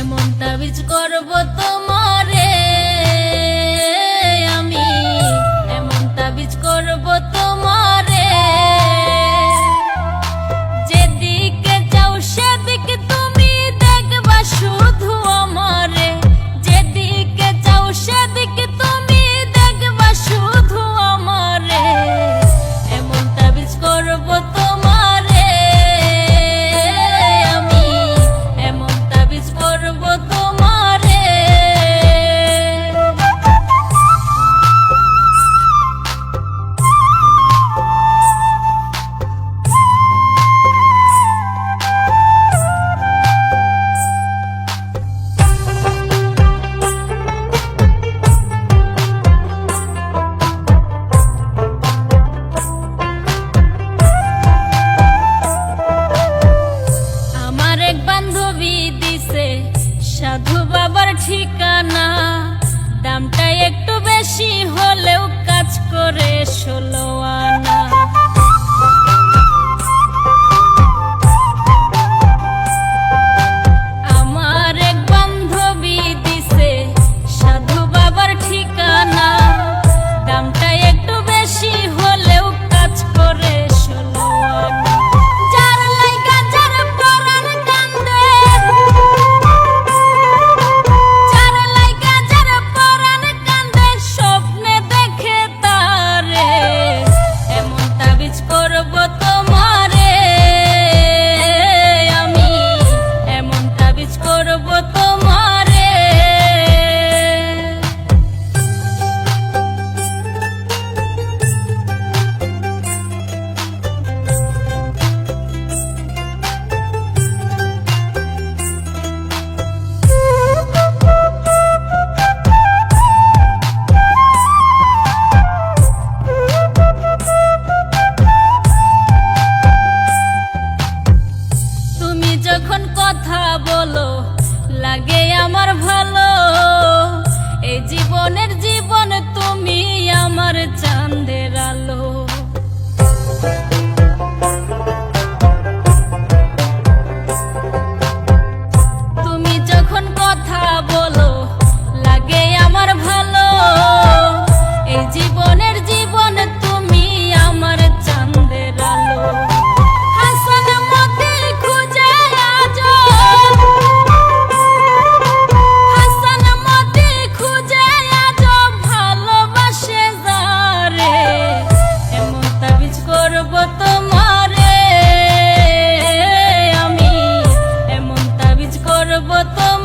এমন তাবিজ করব তোমারে আমি, এমন তাবিজ করব তোমারে, যেদিকে যাও সেদিকে তুমি দেখবা শুধু আমারে, যেদিকে যাও সেদিকে তুমি দেখবা শুধু আমারে, এমন তাবিজ করব তোমারে আমি, এমন তাবিজ করব তোমারে। আমার এক বান্ধবী দিছে সাধু বাবার ঠিকানা, দামটা একটু বেশি হলেও কাজ করে 16 আনা। আমার এক বান্ধবী দিছে সাধু বাবার ঠিকানা, দামটা একটু বেশি হলেও কাজ করে 16 আনা। যার লাইগা যার পরাণ কান্দে, যার লাইগা যার পরাণ কান্দে, স্বপ্নে দেখে তারে, এমন তাবিজ করব তোমারে আমি, এমন তাবিজ করব তোমারে। তুমি যখন কথা বলো লাগে আমার ভালো, এই জীবনের জীবন তুমি আমার চাঁদের আলো। তুমি যখন কথা বলো লাগে আমার ভালো, এই জীবনের জীবন তুমি আমার চাঁদের আলো। হাসান মতি খুঁজে আজো, হাসান মতি খুঁজে আজো, ভালোবাসে যারে, এমন তাবিজ করব তোমারে আমি, এমন তাবিজ করব তোমারে।